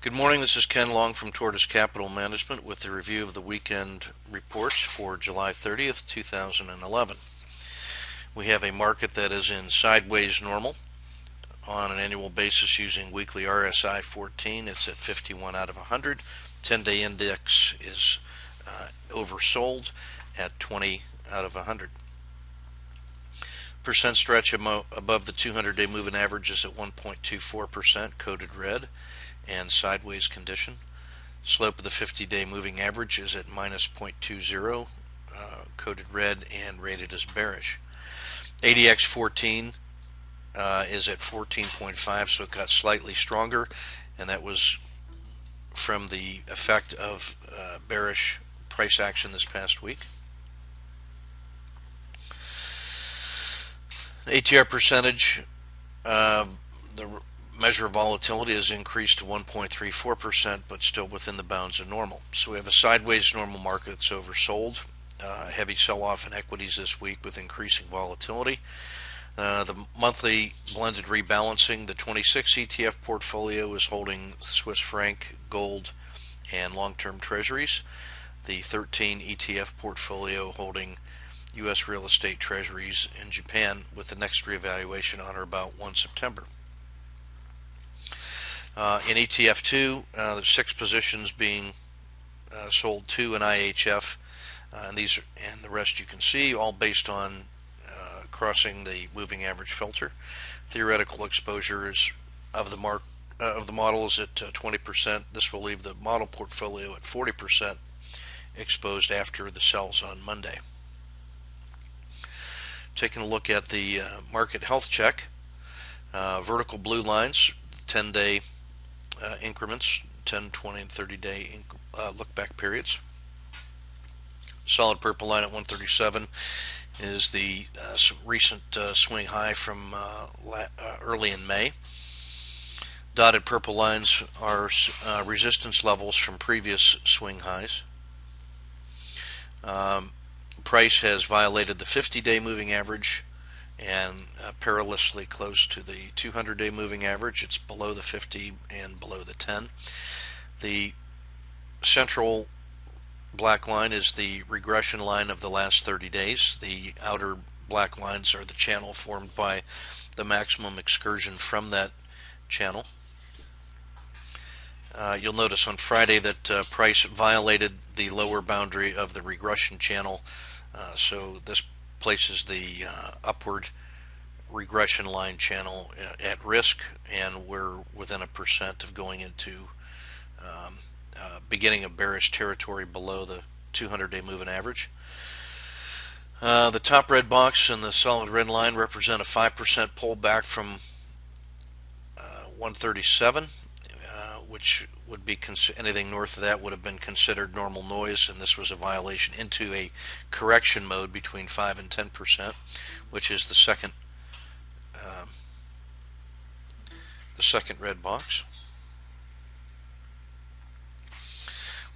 Good morning, this is Ken Long from Tortoise Capital Management with the review of the weekend reports for July 30th, 2011. We have a market that is in sideways normal on an annual basis using weekly RSI 14. It's at 51 out of 100. 10-day index is oversold at 20 out of 100. Percent stretch above the 200-day moving average is at 1.24%, coded red, and sideways condition. Slope of the 50-day moving average is at minus 0.20, coded red and rated as bearish. ADX 14 is at 14.5, so it got slightly stronger, and that was from the effect of bearish price action this past week. ATR percentage, the measure of volatility has increased to 1.34%, but still within the bounds of normal. So we have a sideways normal market that's oversold. Heavy sell-off in equities this week with increasing volatility. The monthly blended rebalancing, the 26 ETF portfolio is holding Swiss franc, gold, and long-term treasuries. The 13 ETF portfolio holding U.S. real estate treasuries in Japan, with the next reevaluation on or about 1 September. In ETF2, there's 6 positions being sold, 2 in IHF, and the rest you can see, all based on crossing the moving average filter. Theoretical exposure is of the model is at 20%. This will leave the model portfolio at 40% exposed after the sells on Monday. Taking a look at the market health check, vertical blue lines, 10-day increments, 10, 20, and 30-day look-back periods. Solid purple line at 137 is the recent swing high from early in May. Dotted purple lines are resistance levels from previous swing highs. Price has violated the 50-day moving average and perilously close to the 200-day moving average. It's below the 50 and below the 10. The central black line is the regression line of the last 30 days. The outer black lines are the channel formed by the maximum excursion from that channel. You'll notice on Friday that price violated the lower boundary of the regression channel, so this places the upward regression line channel at risk, and we're within 1% of going into beginning of bearish territory below the 200-day moving average. The top red box and the solid red line represent a 5% pullback from 137, which would be anything north of that would have been considered normal noise, and this was a violation into a correction mode between 5 and 10%, which is the second red box.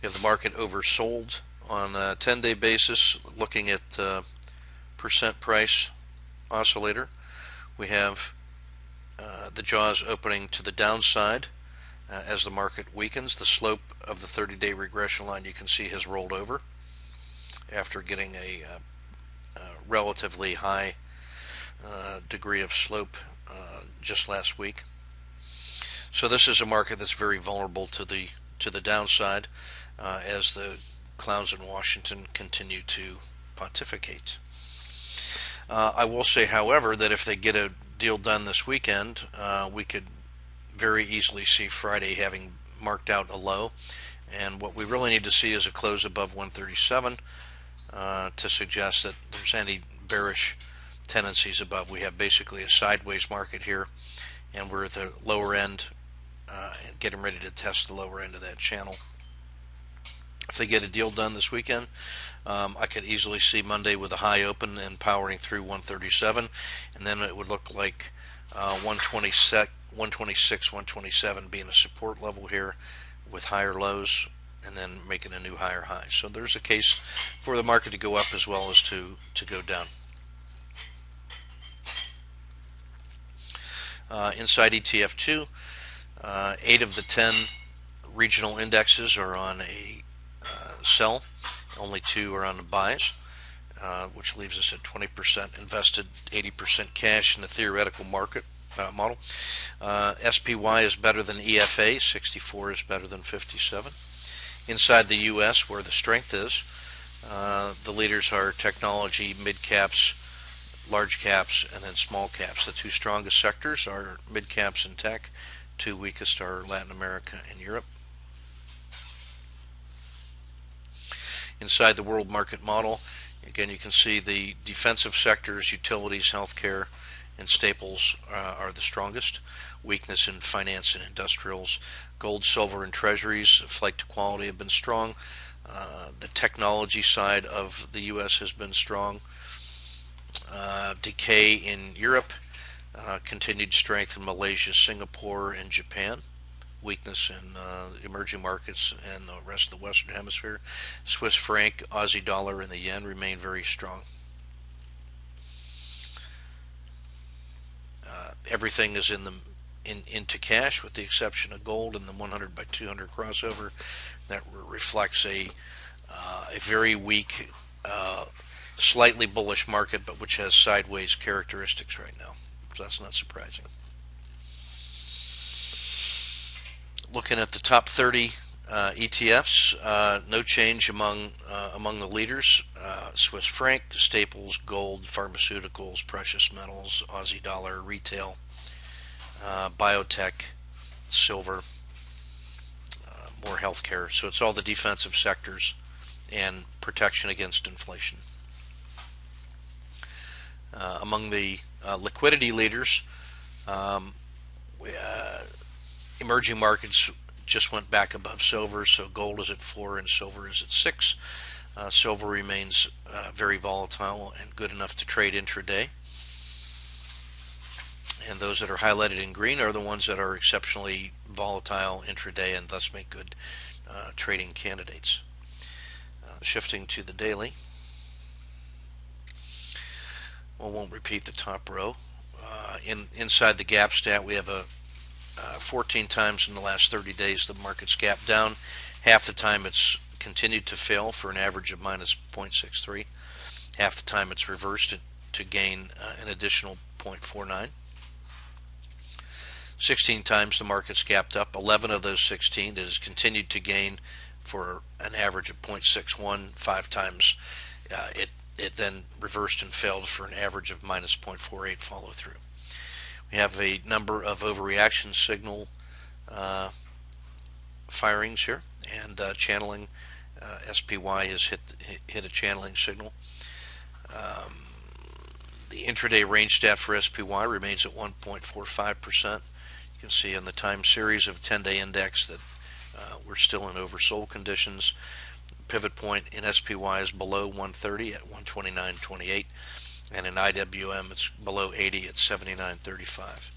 We have the market oversold on a 10-day basis. Looking at percent price oscillator, we have the jaws opening to the downside as the market weakens. The slope of the 30-day regression line, you can see, has rolled over after getting a relatively high degree of slope just last week. So this is a market that's very vulnerable to the downside as the clowns in Washington continue to pontificate. I will say, however, that if they get a deal done this weekend, we could very easily see Friday having marked out a low, and what we really need to see is a close above 137 to suggest that there's any bearish tendencies above. We have basically a sideways market here, and we're at the lower end and getting ready to test the lower end of that channel. If they get a deal done this weekend, I could easily see Monday with a high open and powering through 137, and then it would look like 126, 127 being a support level here with higher lows, and then making a new higher high. So there's a case for the market to go up as well as to go down. Inside ETF2, 8 of the 10 Regional indexes are on a sell. Only 2 are on the buys, which leaves us at 20% invested, 80% cash in the theoretical market model. SPY is better than EFA. 64 is better than 57. Inside the U.S., where the strength is, the leaders are technology, mid caps, large caps, and then small caps. The 2 strongest sectors are mid caps and tech. 2 weakest are Latin America and Europe. Inside the world market model, again, you can see the defensive sectors, utilities, healthcare, and staples are the strongest. Weakness in finance and industrials. Gold, silver, and treasuries, flight to quality, have been strong. The technology side of the U.S. has been strong. Decay in Europe. Continued strength in Malaysia, Singapore, and Japan. Weakness in emerging markets and the rest of the Western Hemisphere. Swiss franc, Aussie dollar, and the yen remain very strong. Everything is into cash, with the exception of gold and the 100 by 200 crossover. That reflects a very weak, slightly bullish market, but which has sideways characteristics right now. So that's not surprising. Looking at the top 30 ETFs, no change among the leaders. Swiss franc, staples, gold, pharmaceuticals, precious metals, Aussie dollar, retail, biotech, silver, more healthcare. So it's all the defensive sectors and protection against inflation. Among the liquidity leaders, emerging markets just went back above silver, so gold is at 4 and silver is at 6. Silver remains very volatile and good enough to trade intraday. And those that are highlighted in green are the ones that are exceptionally volatile intraday and thus make good trading candidates. Shifting to the daily. I won't repeat the top row. Inside the gap stat, we have 14 times in the last 30 days the market's gapped down. Half the time it's continued to fail for an average of minus 0.63. Half the time it's reversed to gain an additional 0.49. 16 times the market's gapped up. 11 of those 16 it has continued to gain for an average of 0.61. 5 times it then reversed and failed for an average of minus 0.48 follow through. We have a number of overreaction signal firings here, and channeling. SPY has hit a channeling signal. The intraday range stat for SPY remains at 1.45%. You can see in the time series of 10-day index that we're still in oversold conditions. Pivot point in SPY is below 130 at 129.28, and in IWM it's below 80 at 79.35.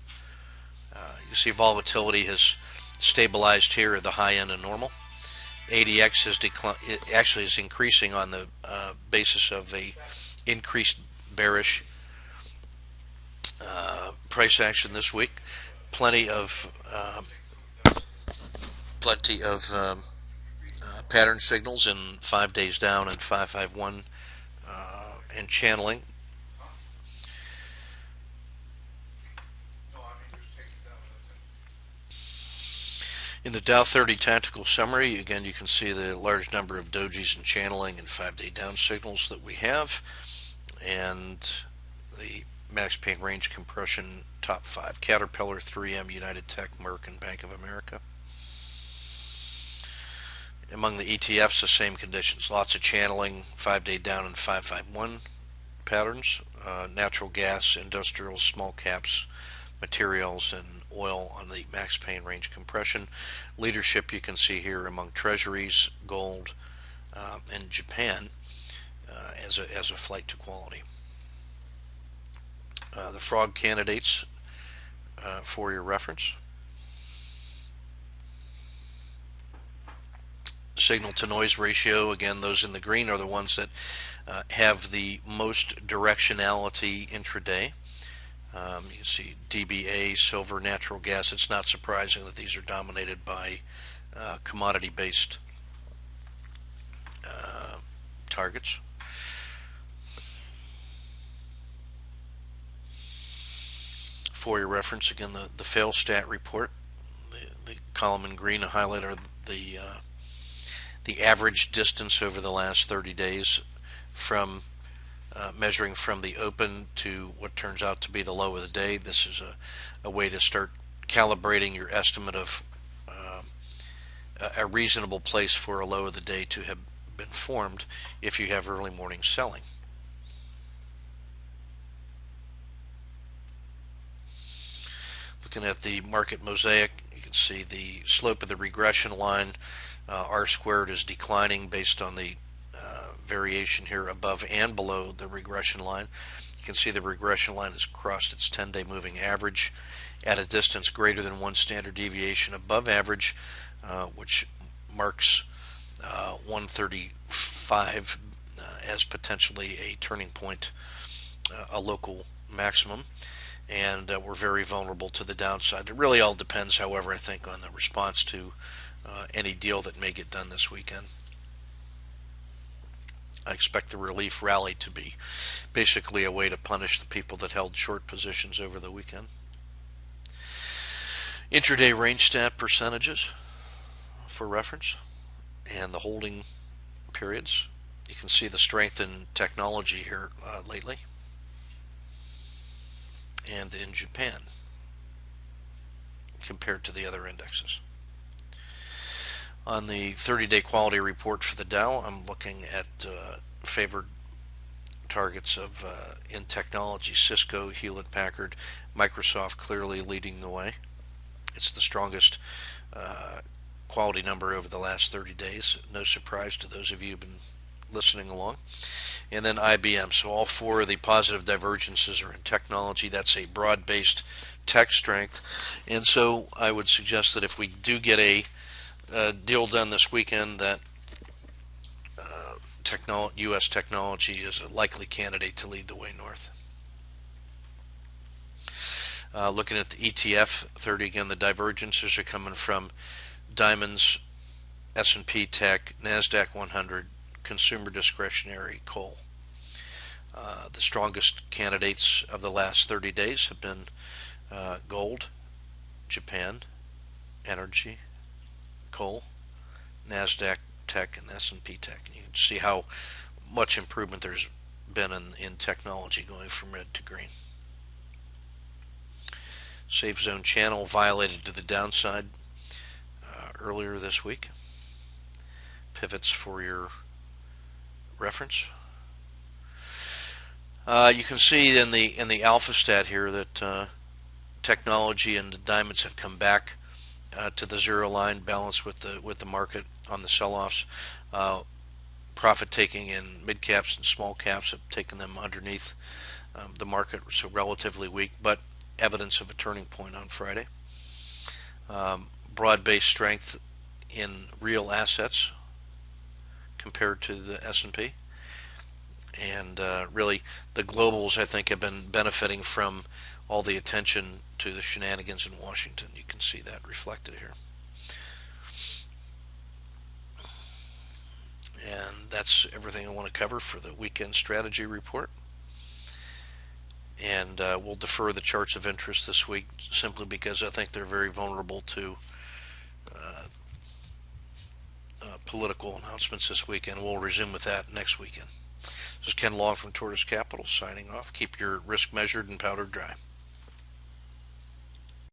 You see volatility has stabilized here at the high end of normal. ADX has declined. It actually is increasing on the basis of a increased bearish price action this week. Plenty of pattern signals in 5 days down and 551 and channeling. In the Dow 30 tactical summary, again, you can see the large number of dojis and channeling and 5-day down signals that we have, and the max pain range compression top 5: Caterpillar, 3M, United Tech, Merck, and Bank of America. Among the ETFs, the same conditions. Lots of channeling, 5-day down and 551 patterns. Natural gas, industrial, small caps, materials, and oil on the max pain range compression. Leadership you can see here among treasuries, gold, and Japan as a flight to quality. The frog candidates for your reference. Signal to noise ratio, again, those in the green are the ones that have the most directionality intraday. You can see DBA, silver, natural gas. It's not surprising that these are dominated by commodity-based targets. For your reference, again, the fail stat report, the column in green, a highlight are the average distance over the last 30 days from measuring from the open to what turns out to be the low of the day. This is a way to start calibrating your estimate of a reasonable place for a low of the day to have been formed if you have early morning selling. Looking at the market mosaic, you can see the slope of the regression line, R squared, is declining based on the variation here above and below the regression line. You can see the regression line has crossed its 10-day moving average at a distance greater than one standard deviation above average, which marks 135 as potentially a turning point, a local maximum, and we're very vulnerable to the downside. It really all depends, however, I think, on the response to any deal that may get done this weekend. I expect the relief rally to be basically a way to punish the people that held short positions over the weekend. Intraday range stat percentages for reference and the holding periods. You can see the strength in technology here lately and in Japan compared to the other indexes. On the 30-day quality report for the Dow, I'm looking at favored targets of in technology, Cisco, Hewlett Packard, Microsoft clearly leading the way. It's the strongest quality number over the last 30 days. No surprise to those of you who've been listening along. And then IBM. So all four of the positive divergences are in technology. That's a broad-based tech strength. And so I would suggest that if we do get a deal done this weekend, that U.S. technology is a likely candidate to lead the way north. Looking at the ETF 30, again, the divergences are coming from diamonds, S&P Tech, NASDAQ 100, consumer discretionary, coal. The strongest candidates of the last 30 days have been gold, Japan, energy, coal, NASDAQ Tech, and S&P Tech. And you can see how much improvement there's been in technology going from red to green. Safe zone channel violated to the downside earlier this week. Pivots for your reference. You can see in the alpha stat here that technology and the diamonds have come back to the zero line, balanced with the market on the sell-offs. Profit taking in mid caps and small caps have taken them underneath the market, so relatively weak, but evidence of a turning point on Friday. Broad-based strength in real assets compared to the S&P, and really the globals, I think, have been benefiting from all the attention to the shenanigans in Washington. You can see that reflected here. And that's everything I want to cover for the weekend strategy report. And we'll defer the charts of interest this week simply because I think they're very vulnerable to political announcements this weekend. We'll resume with that next weekend. This is Ken Long from Tortoise Capital signing off. Keep your risk measured and powder dry.